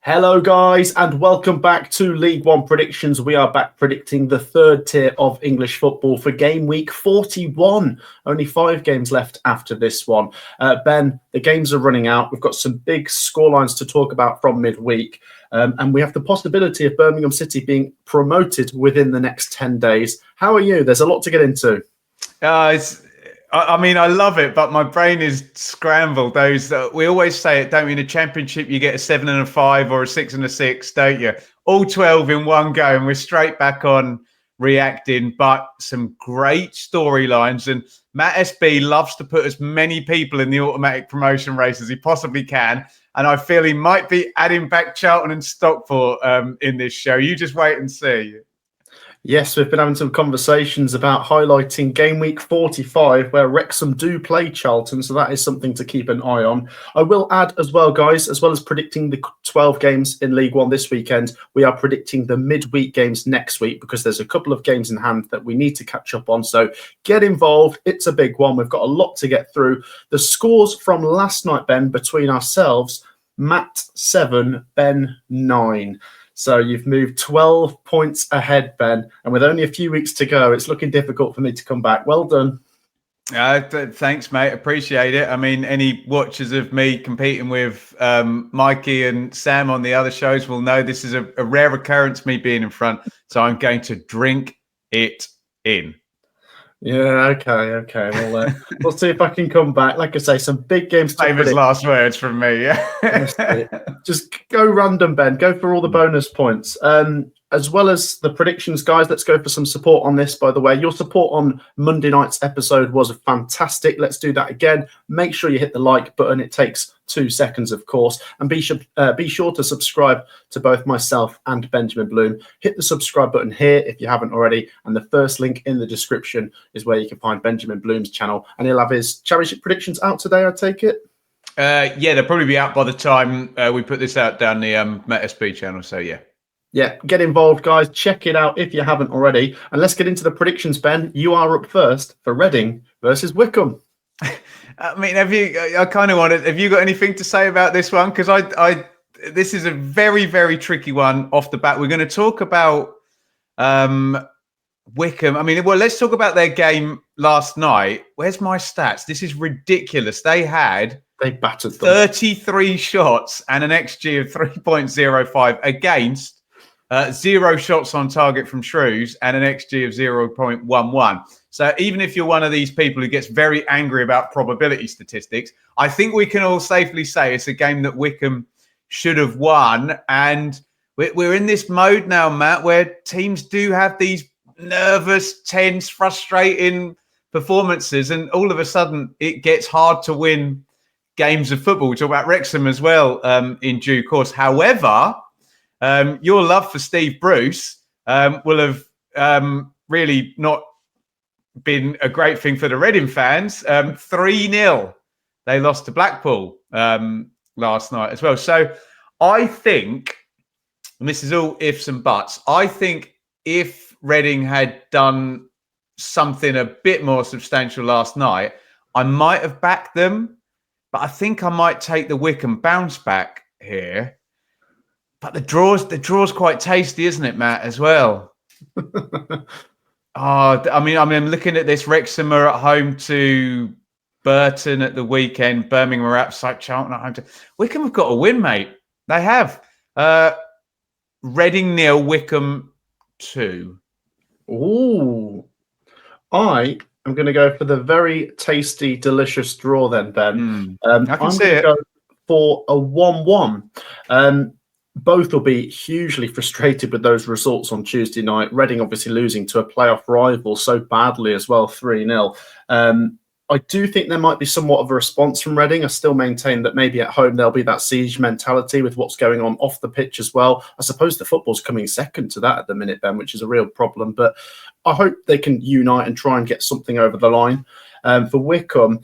Hello, guys, and welcome back to League One predictions. We are back predicting the third tier of English football for game week 41. Only 5 games left after this one. Ben, the games are running out. We've got some big scorelines to talk about from midweek, and we have the possibility of Birmingham City being promoted within the next 10 days. How are you? There's a lot to get into. I love it, but my brain is scrambled. We always say it, don't we? In a championship, you get a 7 and a 5 or a 6 and a 6, don't you? All 12 in one go, and we're straight back on reacting. But some great storylines, and Matt SB loves to put as many people in the automatic promotion race as he possibly can. And I feel he might be adding back Charlton and Stockport in this show. You just wait and see. Yes, we've been having some conversations about highlighting game week 45, where Wrexham do play Charlton, so that is something to keep an eye on. I will add as well, guys, as well as predicting the 12 games in League One this weekend, we are predicting the midweek games next week because there's a couple of games in hand that we need to catch up on. So get involved. It's a big one. We've got a lot to get through. The scores from last night, Ben, between ourselves, Matt 7, Ben 9. So you've moved 12 points ahead, Ben. And with only a few weeks to go, it's looking difficult for me to come back. Well done. Thanks, mate. Appreciate it. I mean, any watchers of me competing with Mikey and Sam on the other shows will know this is a rare occurrence, me being in front. So I'm going to drink it in. Yeah, okay. Well, we'll see if I can come back. Like I say, some big games. Famous last words from me, yeah. Just go random, Ben. Go for all the bonus points. As well as the predictions, guys, let's go for some support on this, by the way. Your support on Monday night's episode was fantastic. Let's do that again. Make sure you hit the like button. It takes 2 seconds, of course. And be sure to subscribe to both myself and Benjamin Bloom. Hit the subscribe button here if you haven't already. And the first link in the description is where you can find Benjamin Bloom's channel. And he'll have his championship predictions out today, I take it? Yeah, they'll probably be out by the time we put this out down the Met SB channel. So, yeah. Yeah, get involved, guys. Check it out if you haven't already. And let's get into the predictions, Ben. You are up first for Reading versus Wycombe. I mean, have you got anything to say about this one? Because this is a very, very tricky one off the bat. We're going to talk about Wycombe. I mean, well, let's talk about their game last night. Where's my stats? This is ridiculous. They battered them. 33 shots and an XG of 3.05 against 0 shots on target from Shrews and an XG of 0.11. So even if you're one of these people who gets very angry about probability statistics, I think we can all safely say it's a game that Wycombe should have won. And we're in this mode now, Matt, where teams do have these nervous, tense, frustrating performances. And all of a sudden, it gets hard to win games of football. We talk about Wrexham as well in due course. However, your love for Steve Bruce will have really not been a great thing for the Reading fans. 3-0. They lost to Blackpool last night as well. So I think, and this is all ifs and buts, I think if Reading had done something a bit more substantial last night, I might have backed them. But I think I might take the Wycombe bounce back here. But the draw's quite tasty, isn't it, Matt, as well? I'm looking at this. Wrexham are at home to Burton at the weekend. Birmingham are outside Charlton at home to Wycombe have got a win, mate. They have. Reading 0, Wycombe 2. Ooh. I'm going to go for the very tasty, delicious draw then, Ben. I can see it. Go for a 1-1. Both will be hugely frustrated with those results on Tuesday night. Reading obviously losing to a playoff rival so badly as well, 3-0. I do think there might be somewhat of a response from Reading. I still maintain that maybe at home there'll be that siege mentality with what's going on off the pitch as well. I suppose the football's coming second to that at the minute, Ben, which is a real problem. But I hope they can unite and try and get something over the line. For Wycombe,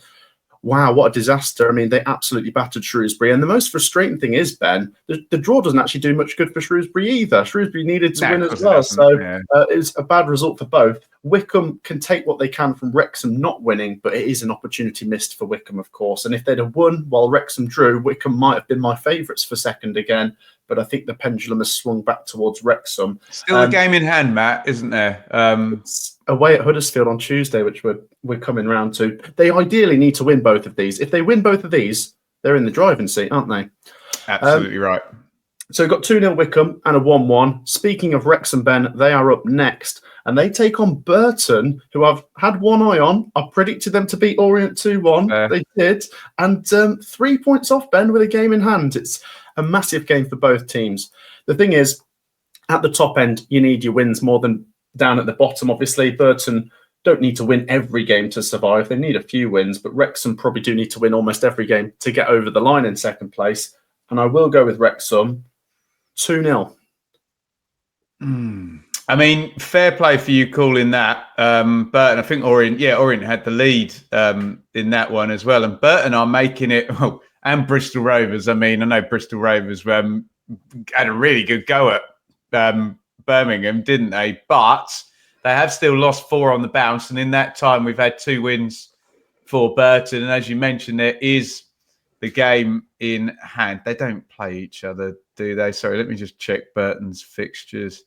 wow, what a disaster. I mean, they absolutely battered Shrewsbury. And the most frustrating thing is, Ben, the draw doesn't actually do much good for Shrewsbury either. Shrewsbury needed to win as well. So it's a bad result for both. Wycombe can take what they can from Wrexham not winning, but it is an opportunity missed for Wycombe, of course. And if they'd have won while Wrexham drew, Wycombe might have been my favourites for second again. But I think the pendulum has swung back towards Wrexham. Still a game in hand, Matt, isn't there? It's away at Huddersfield on Tuesday, which we're coming round to. They ideally need to win both of these. If they win both of these, they're in the driving seat, aren't they? Absolutely right. So we've got 2-0 Wycombe and a 1-1. Speaking of Wrexham, Ben, they are up next. And they take on Burton, who I've had one eye on. I predicted them to beat Orient 2-1. They did. And 3 points off, Ben, with a game in hand. It's a massive game for both teams. The thing is, at the top end, you need your wins more than down at the bottom. Obviously, Burton don't need to win every game to survive. They need a few wins, but Wrexham probably do need to win almost every game to get over the line in second place. And I will go with Wrexham 2-0. I mean, fair play for you calling that. Burton, I think Orient had the lead in that one as well. And Burton are making it, and Bristol Rovers. I mean, I know Bristol Rovers had a really good go at Birmingham, didn't they? But they have still lost 4 on the bounce. And in that time, we've had 2 wins for Burton. And as you mentioned, there is the game in hand. They don't play each other, do they? Sorry, let me just check Burton's fixtures.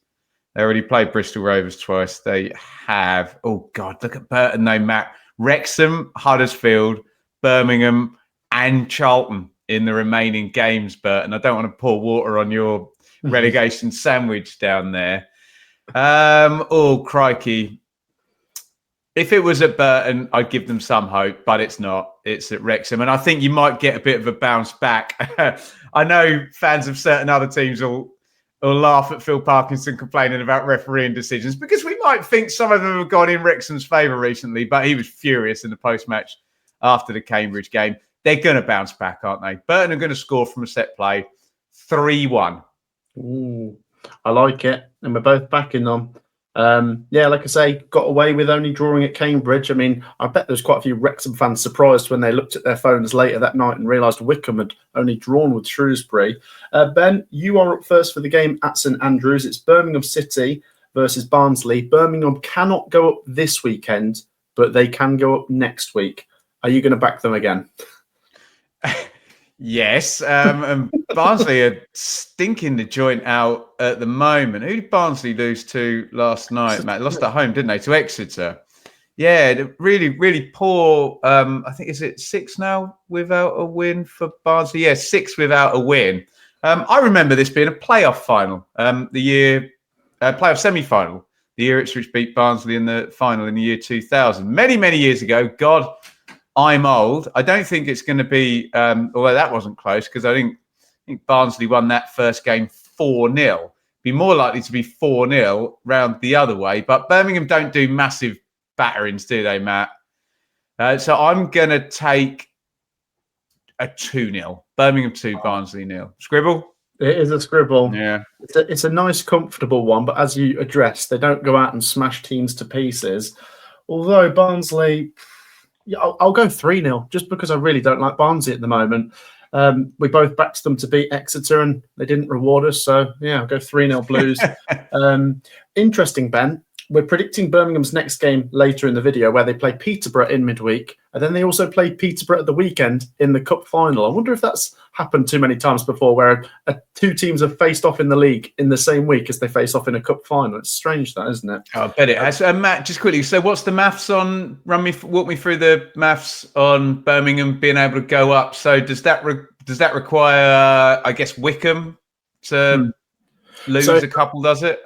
They already played Bristol Rovers twice. They have. Oh, God, look at Burton, though, Matt. Wrexham, Huddersfield, Birmingham, and Charlton in the remaining games, Burton. I don't want to pour water on your relegation sandwich down there. Oh, crikey. If it was at Burton, I'd give them some hope, but it's not. It's at Wrexham. And I think you might get a bit of a bounce back. I know fans of certain other teams will laugh at Phil Parkinson complaining about refereeing decisions because we might think some of them have gone in Wrexham's favour recently, but he was furious in the post-match after the Cambridge game. They're going to bounce back, aren't they? Burton are going to score from a set play 3-1. Ooh, I like it. And we're both backing them. Like I say, got away with only drawing at Cambridge. I mean, I bet there's quite a few Wrexham fans surprised when they looked at their phones later that night and realised Wycombe had only drawn with Shrewsbury. Ben, you are up first for the game at St Andrews. It's Birmingham City versus Barnsley. Birmingham cannot go up this weekend, but they can go up next week. Are you going to back them again? Yes, and Barnsley are stinking the joint out at the moment. Who did Barnsley lose to last night, Matt? Lost at home, didn't they, to Exeter? Yeah, really, really poor. I think, is it 6 now without a win for Barnsley? Yeah, 6 without a win. I remember this being a playoff final, playoff semi-final, the year Ipswich beat Barnsley in the final in the year 2000. Many, many years ago. God, I'm old. I don't think it's going to be, although that wasn't close, because I think Barnsley won that first game 4-0. Be more likely to be 4-0 round the other way. But Birmingham don't do massive batterings, do they, Matt? So I'm going to take a 2-0. Birmingham 2, Barnsley 0. Scribble? It is a scribble. Yeah. It's a nice, comfortable one. But as you addressed, they don't go out and smash teams to pieces. Although Barnsley... Yeah, I'll go 3-0 just because I really don't like Barnsley at the moment. We both backed them to beat Exeter and they didn't reward us. So, yeah, I'll go 3-0 Blues. Interesting, Ben. We're predicting Birmingham's next game later in the video where they play Peterborough in midweek. And then they also play Peterborough at the weekend in the cup final. I wonder if that's happened too many times before where 2 teams have faced off in the league in the same week as they face off in a cup final. It's strange, that, isn't it? Oh, I bet it has. Matt, just quickly, so what's the maths on, walk me through the maths on Birmingham being able to go up. So does that require, I guess, Wycombe to lose a couple, does it?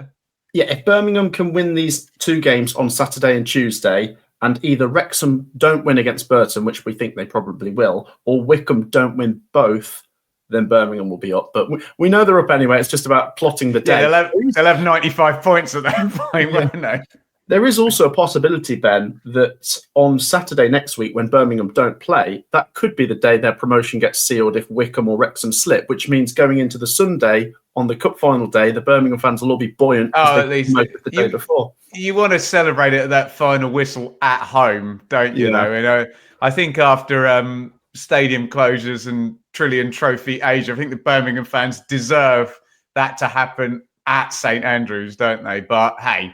Yeah, if Birmingham can win these 2 games on Saturday and Tuesday, and either Wrexham don't win against Burton, which we think they probably will, or Wycombe don't win both, then Birmingham will be up. But we know they're up anyway. It's just about plotting the day. Yeah, they'll have 95 points at that point, won't they? There is also a possibility, Ben, that on Saturday next week, when Birmingham don't play, that could be the day their promotion gets sealed if Wycombe or Wrexham slip, which means going into the Sunday on the cup final day, the Birmingham fans will all be buoyant. At least the day before. You want to celebrate it at that final whistle at home, don't you? Yeah. You know, I think after stadium closures and Trillion Trophy age, I think the Birmingham fans deserve that to happen at St Andrews, don't they? But hey,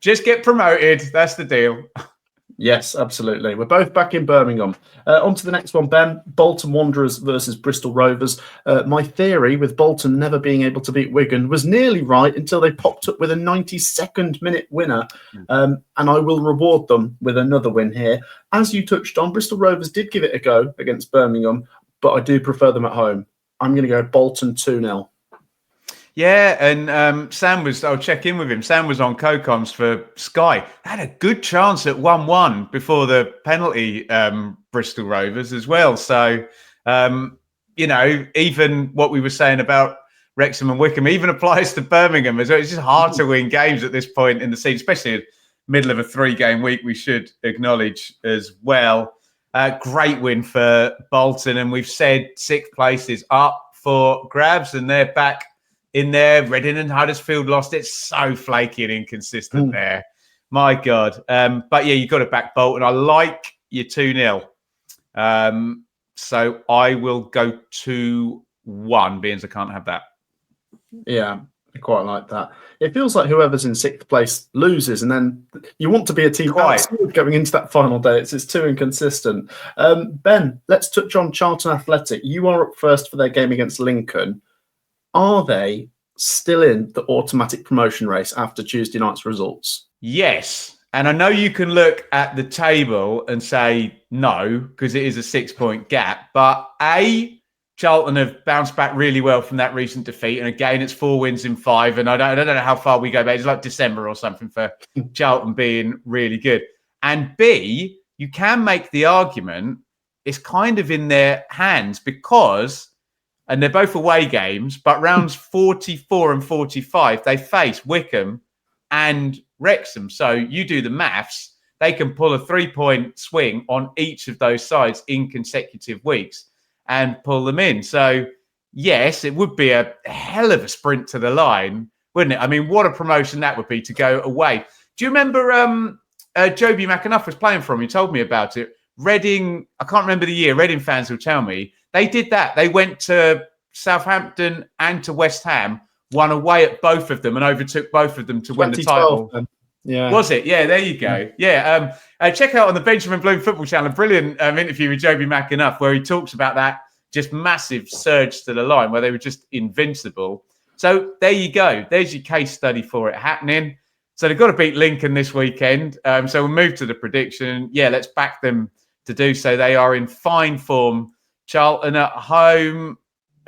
Just get promoted. That's the deal. Yes, absolutely. We're both back in Birmingham. On to the next one, Ben. Bolton Wanderers versus Bristol Rovers. My theory with Bolton never being able to beat Wigan was nearly right until they popped up with a 92nd minute winner. And I will reward them with another win here. As you touched on, Bristol Rovers did give it a go against Birmingham, but I do prefer them at home. I'm going to go Bolton 2-0. Yeah, and Sam I'll check in with him. Sam was on co-coms for Sky. Had a good chance at 1-1 before the penalty, Bristol Rovers as well. So, even what we were saying about Wrexham and Wycombe even applies to Birmingham as well. It's just hard to win games at this point in the season, especially in the middle of a 3-game week, we should acknowledge as well. Great win for Bolton, and we've said 6th place is up for grabs, and they're back in there. Reading and Huddersfield lost. It's so flaky and inconsistent there. My God. But yeah, you've got to back Bolton. I like your 2-0. So I will go 2-1, being as I can't have that. Yeah, I quite like that. It feels like whoever's in 6th place loses, and then you want to be a team going into that final day. It's too inconsistent. Ben, let's touch on Charlton Athletic. You are up first for their game against Lincoln. Are they still in the automatic promotion race after Tuesday night's results? Yes. And I know you can look at the table and say no, because it is a 6-point gap. But Charlton have bounced back really well from that recent defeat. And again, it's 4 wins in 5. And I don't know how far we go back. It's like December or something for Charlton being really good. And B, you can make the argument it's kind of in their hands because... and they're both away games, but rounds 44 and 45, they face Wycombe and Wrexham. So you do the maths, they can pull a 3-point swing on each of those sides in consecutive weeks and pull them in. So, yes, it would be a hell of a sprint to the line, wouldn't it? I mean, what a promotion that would be to go away. Do you remember Joby McAnuff was playing for him? He told me about it. Reading, I can't remember the year, Reading fans will tell me. They did that. They went to Southampton and to West Ham, won away at both of them and overtook both of them to win the title. Yeah. Was it? Yeah, there you go. Yeah. Check out on the Benjamin Bloom Football Channel, a brilliant interview with Joby McAnuff where he talks about that just massive surge to the line where they were just invincible. So there you go. There's your case study for it happening. So they've got to beat Lincoln this weekend. So we'll move to the prediction. Yeah, let's back them to do so. They are in fine form. Charlton at home,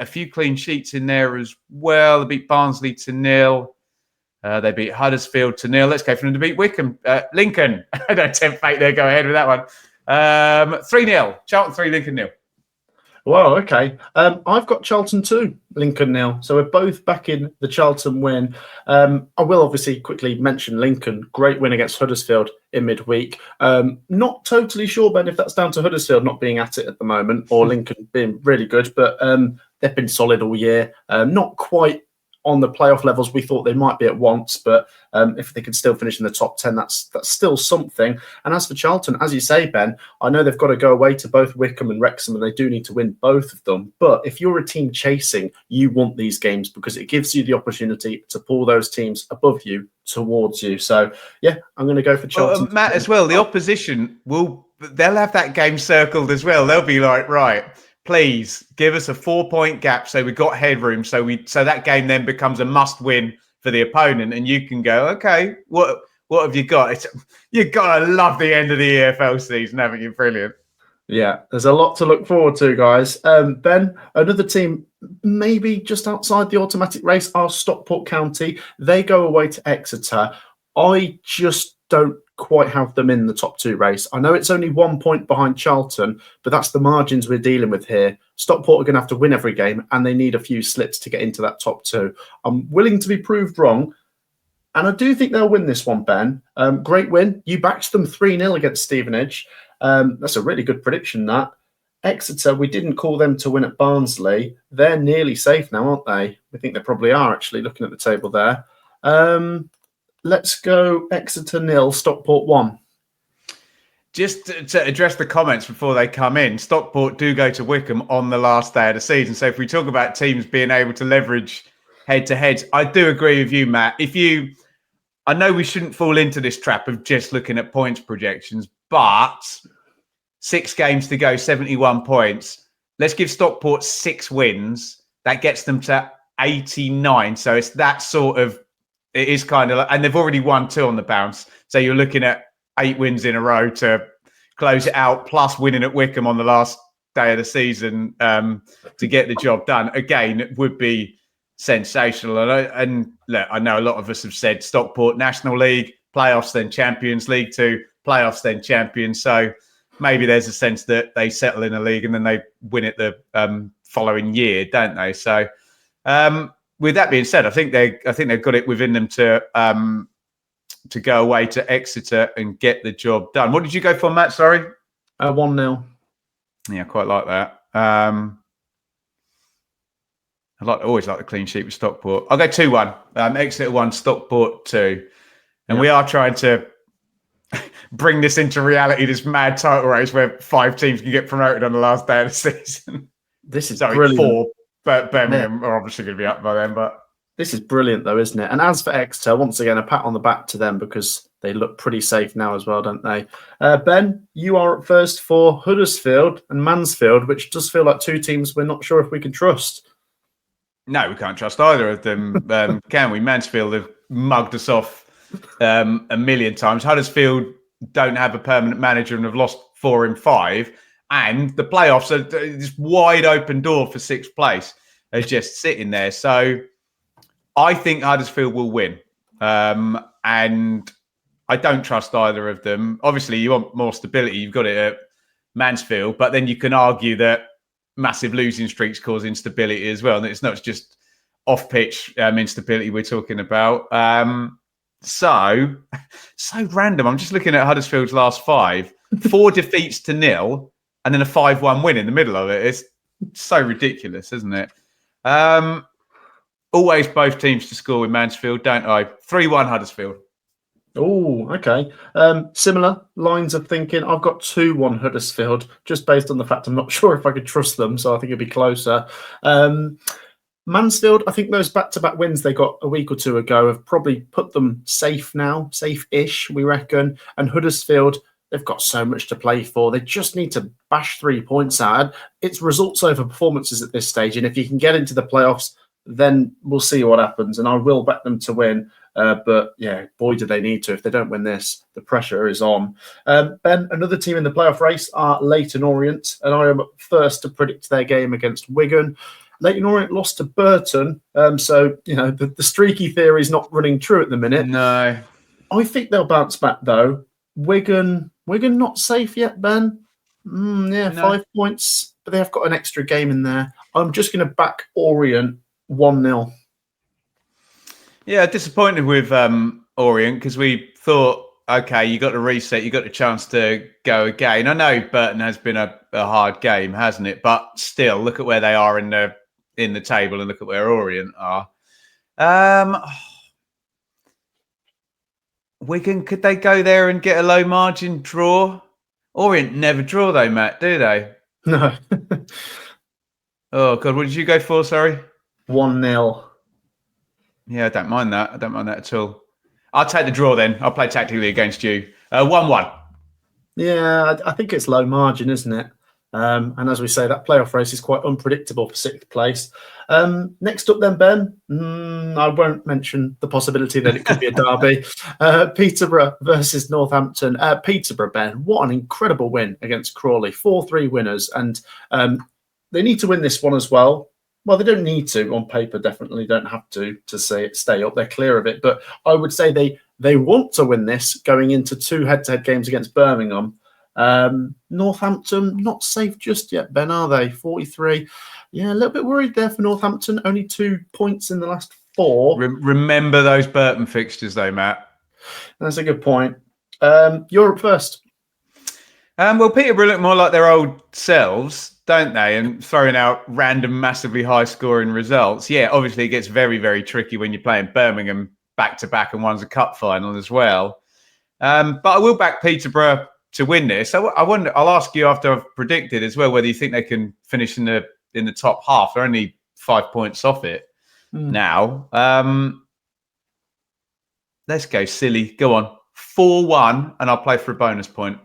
a few clean sheets in there as well. They beat Barnsley 0. They beat Huddersfield 0. Let's go for them to beat Wycombe. Lincoln, I don't tempt fate there. Go ahead with that one. 3-0. Charlton 3, Lincoln 0. Well, okay. I've got Charlton 2, Lincoln 0. So we're both backing the Charlton win. I will obviously quickly mention Lincoln. Great win against Huddersfield in midweek. Not totally sure, Ben, if that's down to Huddersfield not being at it at the moment or Lincoln being really good, but they've been solid all year. Not quite on the playoff levels we thought they might be at once, but if they can still finish in the top 10, that's still something. And as for Charlton, as you say, Ben, I know they've got to go away to both Wycombe and Wrexham, and they do need to win both of them. But if you're a team chasing, you want these games because it gives you the opportunity to pull those teams above you towards you. So, yeah, I'm going to go for Charlton. Well, Matt, as well, the opposition they'll have that game circled as well. They'll be like, right, please give us a 4-point gap so we've got headroom so that game then becomes a must win for the opponent and you can go, okay, what have you got? You've got to love the end of the EFL season, haven't you? Brilliant. Yeah, there's a lot to look forward to, guys. Ben, another team maybe just outside the automatic race are Stockport County. They go away to Exeter. I just don't quite have them in the top 2 race. I know it's only 1 point behind Charlton, but that's the margins we're dealing with here. Stockport are going to have to win every game, and they need a few slips to get into that top 2. I'm willing to be proved wrong, and I do think they'll win this one, Ben. Great win. You backed them 3-0 against Stevenage. That's a really good prediction, that. Exeter, we didn't call them to win at Barnsley. They're nearly safe now, aren't they? We think they probably are, actually, looking at the table there. Let's go Exeter 0, Stockport 1. Just to address the comments before they come in, Stockport do go to Wycombe on the last day of the season. So if we talk about teams being able to leverage head-to-heads, I do agree with you, Matt. I know we shouldn't fall into this trap of just looking at points projections, but 6 games to go, 71 points. Let's give Stockport 6 wins. That gets them to 89. So it's that sort of, it is kind of, and they've already won 2 on the bounce. So you're looking at 8 wins in a row to close it out, plus winning at Wycombe on the last day of the season to get the job done. Again, it would be sensational. And look, I know a lot of us have said Stockport, National League, playoffs, then Champions League 2, playoffs, then Champions. So maybe there's a sense that they settle in a league and then they win it the following year, don't they? So with that being said, I think they've got it within them to go away to Exeter and get the job done. What did you go for, Matt? Sorry, 1-0. Yeah, I quite like that. Always like the clean sheet with Stockport. I'll go 2-1. Exeter 1, Stockport 2. And we are trying to bring this into reality, this mad title race where 5 teams can get promoted on the last day of the season. This is brilliant. 4, but Birmingham are obviously going to be up by then. But this is brilliant, though, isn't it? And as for Exeter, once again, a pat on the back to them because they look pretty safe now as well, don't they? Ben, you are up first for Huddersfield and Mansfield, which does feel like 2 teams we're not sure if we can trust. No, we can't trust either of them, can we? Mansfield have mugged us off a million times. Huddersfield don't have a permanent manager and have lost 4 in 5. And the playoffs are this wide open door for 6th place. They're just sitting there. So I think Huddersfield will win. And I don't trust either of them. Obviously, you want more stability. You've got it at Mansfield. But then you can argue that massive losing streaks cause instability as well. And it's not just off-pitch instability we're talking about. So random. I'm just looking at Huddersfield's last 5. 4 defeats to 0 and then a 5-1 win in the middle of it. It's so ridiculous, isn't it? Always both teams to score with Mansfield, don't I? 3-1 Huddersfield. Oh, okay. Similar lines of thinking. I've got 2-1 Huddersfield, just based on the fact I'm not sure if I could trust them, so I think it'd be closer. Mansfield, I think those back-to-back wins they got a week or 2 ago have probably put them safe now, safe-ish, we reckon. And Huddersfield, they've got so much to play for. They just need to bash 3 points out. It's results over performances at this stage, and if you can get into the playoffs, then we'll see what happens. And I will back them to win. But yeah, boy, do they need to. If they don't win this, the pressure is on. Ben, another team in the playoff race are Leyton Orient, and I am first to predict their game against Wigan. Leyton Orient lost to Burton, so you know the streaky theory is not running true at the minute. No, I think they'll bounce back though. Wigan not safe yet, Ben. No. 5 points, but they have got an extra game in there. I'm just going to back Orient 1-0. Yeah, disappointed with Orient because we thought, okay, you got the reset, you got the chance to go again. I know Burton has been a hard game, hasn't it? But still, look at where they are in the table and look at where Orient are. Wigan, could they go there and get a low margin draw? Orient never draw though, Matt, do they? No. Oh God, what did you go for? Sorry, 1-0. Yeah, I don't mind that. I don't mind that at all. I'll take the draw then. I'll play tactically against you. 1-1. Yeah, I think it's low margin, isn't it? And as we say, that playoff race is quite unpredictable for 6th place. Next up then, Ben, I won't mention the possibility that it could be a derby. Peterborough versus Northampton. Peterborough, Ben, what an incredible win against Crawley. 4-3 winners. And they need to win this one as well. Well, they don't need to on paper, definitely don't have to say it, stay up. They're clear of it. But I would say they want to win this going into 2 head-to-head games against Birmingham. Northampton, not safe just yet, Ben, are they? 43. Yeah, a little bit worried there for Northampton. Only 2 points in the last 4. Remember those Burton fixtures, though, Matt. That's a good point. You're up first. Well, Peterborough look more like their old selves, don't they? And throwing out random, massively high-scoring results. Yeah, obviously it gets very, very tricky when you're playing Birmingham back-to-back and one's a cup final as well. But I will back Peterborough to win this. So I wonder. I'll ask you after I've predicted as well whether you think they can finish in the top half. They're only 5 points off it now. Let's go silly. Go on. 4-1, and I'll play for a bonus point.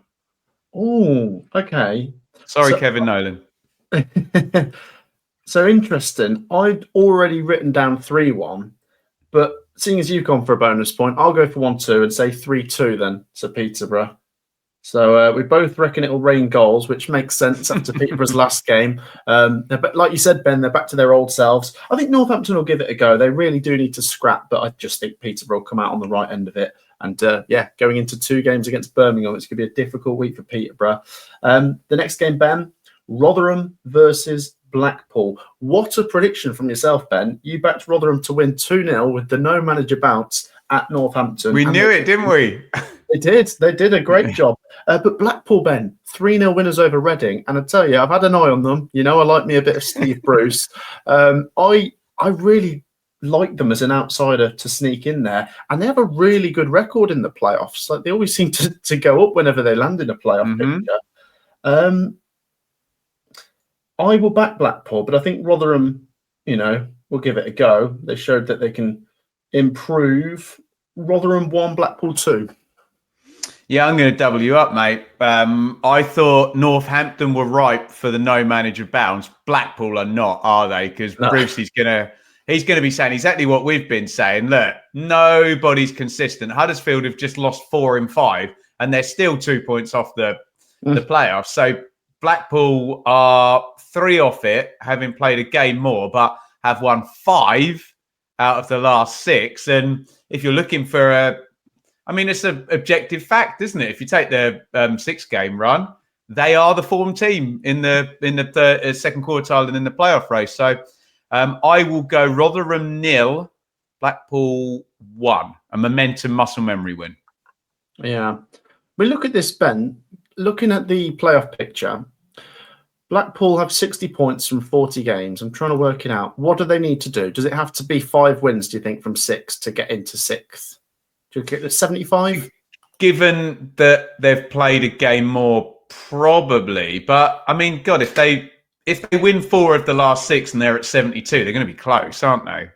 Oh, okay. Sorry, Kevin Nolan. So interesting. I'd already written down 3-1, but seeing as you've gone for a bonus point, I'll go for 1-2 and say 3-2 then to Peterborough. So we both reckon it'll rain goals, which makes sense after Peterborough's last game. But like you said, Ben, they're back to their old selves. I think Northampton will give it a go. They really do need to scrap, but I just think Peterborough will come out on the right end of it. And going into 2 games against Birmingham, it's going to be a difficult week for Peterborough. The next game, Ben, Rotherham versus Blackpool. What a prediction from yourself, Ben. You backed Rotherham to win 2-0 with the no manager bounce at Northampton. We knew it, didn't we? They did. They did a great job. But Blackpool, Ben, 3-0 winners over Reading. And I tell you, I've had an eye on them. You know, I like me a bit of Steve Bruce. I really like them as an outsider to sneak in there. And they have a really good record in the playoffs. Like, they always seem to go up whenever they land in a playoff picture. I will back Blackpool, but I think Rotherham, will give it a go. They showed that they can improve. Rotherham 1, Blackpool 2. Yeah, I'm going to double you up, mate. I thought Northampton were ripe for the no manager bounce. Blackpool are not, are they? Because Bruce he's going to be saying exactly what we've been saying. Look, nobody's consistent. Huddersfield have just lost 4 in 5, and they're still 2 points off the playoffs. So Blackpool are 3 off it, having played a game more, but have won 5 out of the last 6. And if you're looking for it's an objective fact, isn't it? If you take their 6-game run, they are the form team in the second quartile and in the playoff race. So I will go Rotherham 0, Blackpool 1, a momentum muscle memory win. Yeah. We look at this, Ben. Looking at the playoff picture, Blackpool have 60 points from 40 games. I'm trying to work it out. What do they need to do? Does it have to be 5 wins, do you think, from 6 to get into 6th? Do you get the 75? Given that they've played a game more, probably. But, I mean, God, if they win 4 of the last 6 and they're at 72, they're going to be close, aren't they?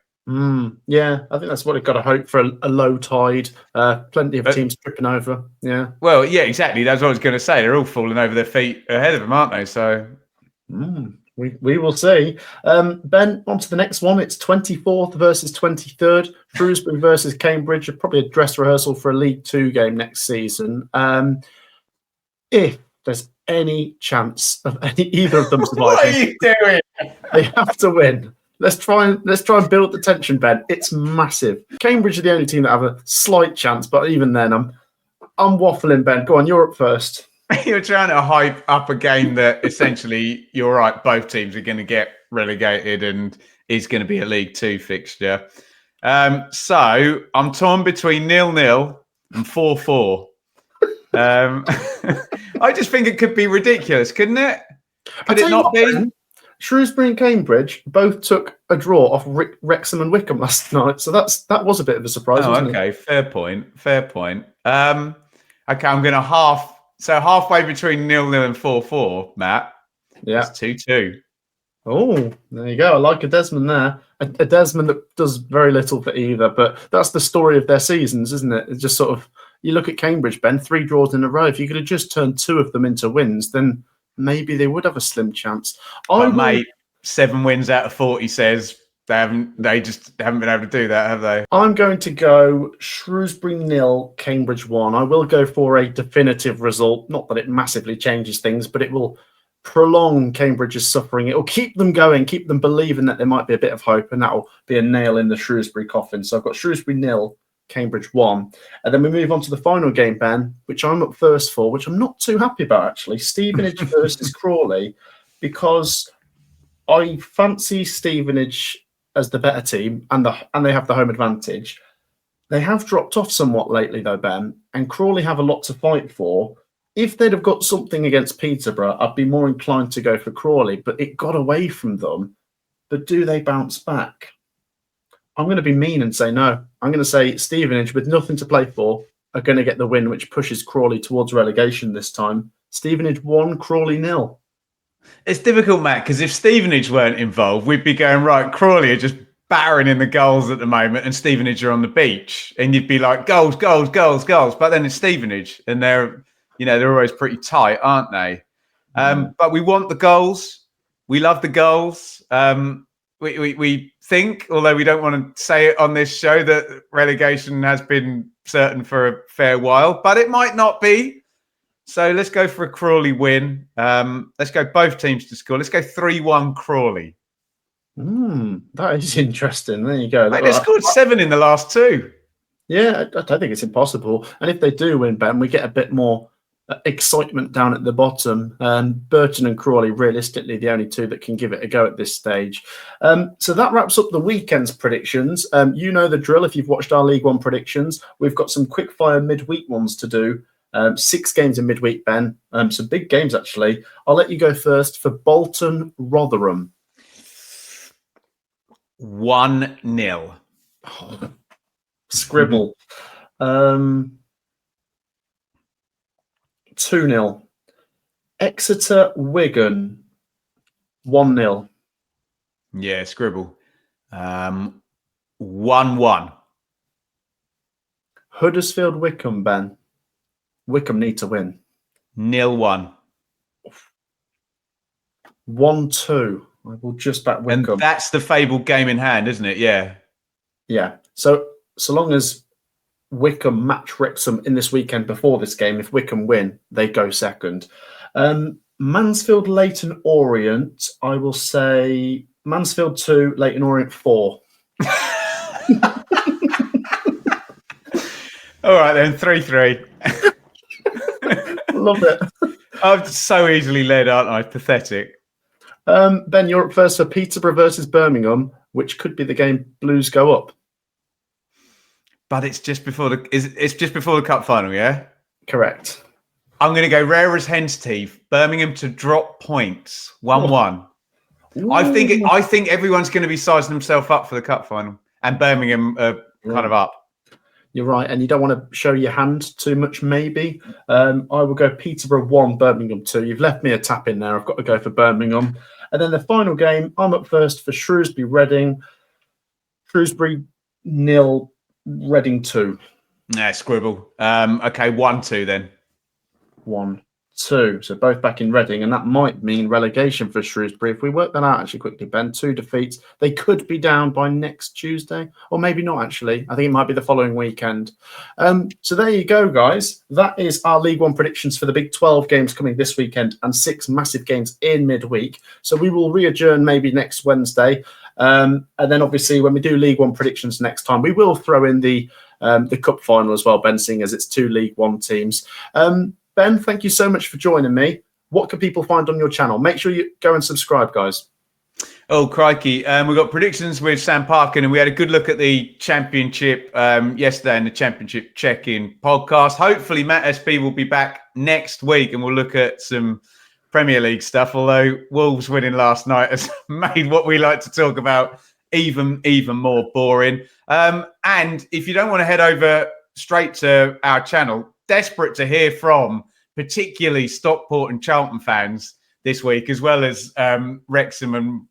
Yeah, I think that's what they've got to hope for, a low tide. Plenty of teams tripping over. Yeah. Well, yeah, exactly. That's what I was going to say. They're all falling over their feet ahead of them, aren't they? So we will see. Ben, on to the next one. It's 24th versus 23rd. Shrewsbury versus Cambridge. Probably a dress rehearsal for a League 2 game next season. If there's any chance of either of them surviving, what are you doing? They have to win. Let's try and build the tension, Ben. It's massive. Cambridge are the only team that have a slight chance, but even then, I'm waffling, Ben. Go on, you're up first. You're trying to hype up a game that essentially, you're right, both teams are going to get relegated and is going to be a League 2 fixture. So I'm torn between 0-0 and 4-4. I just think it could be ridiculous, couldn't it? Could it not be? Ben, Shrewsbury and Cambridge both took a draw off Wrexham and Wycombe last night, so that was a bit of a surprise. Wasn't it? Fair point. Okay, I'm going to halfway between 0-0 and 4-4, Matt. Yeah, it's 2-2. Oh, there you go. I like a Desmond there. A Desmond that does very little for either, but that's the story of their seasons, isn't it? It's just sort of, you look at Cambridge, Ben, 3 draws in a row. If you could have just turned 2 of them into wins, then maybe they would have a slim chance. Mate, 7 wins out of 40 says they just haven't been able to do that, have they? I'm going to go Shrewsbury 0, Cambridge 1. I will go for a definitive result. Not that it massively changes things, but it will prolong Cambridge's suffering. It will keep them going, keep them believing that there might be a bit of hope, and that will be a nail in the Shrewsbury coffin. So I've got Shrewsbury 0, Cambridge 1. And then we move on to the final game, Ben, which I'm up first for, which I'm not too happy about, actually. Stevenage versus Crawley, because I fancy Stevenage as the better team, and they have the home advantage. They have dropped off somewhat lately, though, Ben, and Crawley have a lot to fight for. If they'd have got something against Peterborough, I'd be more inclined to go for Crawley, but it got away from them. But do they bounce back? I'm going to be mean and say no. I'm going to say Stevenage, with nothing to play for, are going to get the win, which pushes Crawley towards relegation this time. Stevenage 1, Crawley 0. It's difficult, Matt, because if Stevenage weren't involved, we'd be going, right, Crawley are just battering in the goals at the moment, and Stevenage are on the beach, and you'd be like, goals, goals, goals, goals. But then it's Stevenage, and they're always pretty tight, aren't they? But we want the goals. We love the goals. We think, although we don't want to say it on this show, that relegation has been certain for a fair while, but it might not be. So let's go for a Crawley win. Let's go both teams to score. Let's go 3-1 Crawley. That is interesting. There you go. Mate, they scored 7 in the last 2. Yeah, I don't think it's impossible. And if they do win, Ben, we get a bit more excitement down at the bottom. Burton and Crawley, realistically, the only 2 that can give it a go at this stage. So that wraps up the weekend's predictions. You know the drill if you've watched our League One predictions. We've got some quick-fire midweek ones to do. 6 games in midweek, Ben. Some big games, actually. I'll let you go first for Bolton, Rotherham. 1-0. Scribble. 2-0. Exeter, Wigan. 1-0. Yeah, scribble. 1-1. Huddersfield, Wycombe, Ben. Wycombe need to win. 0-1. 1-2. I will just back Wycombe. And that's the fabled game in hand, isn't it? Yeah. Yeah. So long as Wycombe match Wrexham in this weekend before this game, if Wycombe win, they go second. Mansfield, Leyton, Orient. I will say Mansfield 2, Leyton Orient 4. All right, then 3-3. Love it. I'm so easily led, aren't I? Pathetic. Ben, you're up first for Peterborough versus Birmingham, which could be the game Blues go up. But it's just before the cup final, yeah? Correct. I'm going to go rare as hen's teeth. Birmingham to drop points. 1-1. I think everyone's going to be sizing themselves up for the cup final, and Birmingham are kind of up. You're right, and you don't want to show your hand too much, maybe. I will go Peterborough 1, Birmingham 2. You've left me a tap in there. I've got to go for Birmingham. And then the final game, I'm up first for Shrewsbury, Reading. Shrewsbury 0, Reading 2. Nah, scribble. Okay, 1-2 then. 1-2. So both back in Reading, and that might mean relegation for Shrewsbury. If we work that out actually quickly, Ben, 2 defeats. They could be down by next Tuesday, or maybe not actually. I think it might be the following weekend. So there you go, guys. That is our League One predictions for the big 12 games coming this weekend and 6 massive games in midweek. So we will re-adjourn maybe next Wednesday. And then obviously when we do League One predictions next time, we will throw in the cup final as well, Ben, seeing as it's 2 League One teams. Ben, thank you so much for joining me. What can people find on your channel? Make sure you go and subscribe, guys. Oh, crikey. We've got predictions with Sam Parkin, and we had a good look at the Championship yesterday in the Championship check-in podcast. Hopefully, Matt SB will be back next week, and we'll look at some Premier League stuff, although Wolves winning last night has made what we like to talk about even more boring. And if you don't want to head over straight to our channel, desperate to hear from particularly Stockport and Charlton fans this week, as well as Wrexham and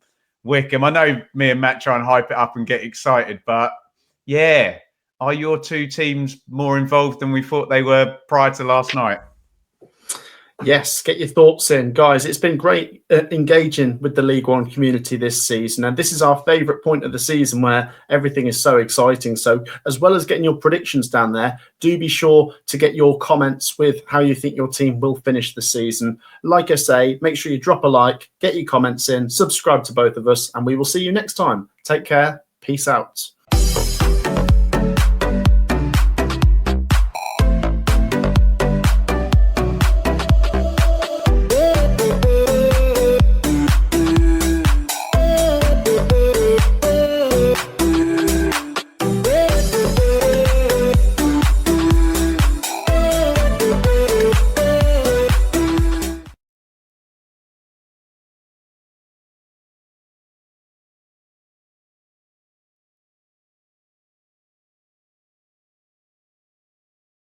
Wycombe. I know me and Matt try and hype it up and get excited, but yeah, are your 2 teams more involved than we thought they were prior to last night? Yes, get your thoughts in. Guys, it's been great engaging with the League One community this season. And this is our favourite point of the season where everything is so exciting. So as well as getting your predictions down there, do be sure to get your comments with how you think your team will finish the season. Like I say, make sure you drop a like, get your comments in, subscribe to both of us, and we will see you next time. Take care. Peace out.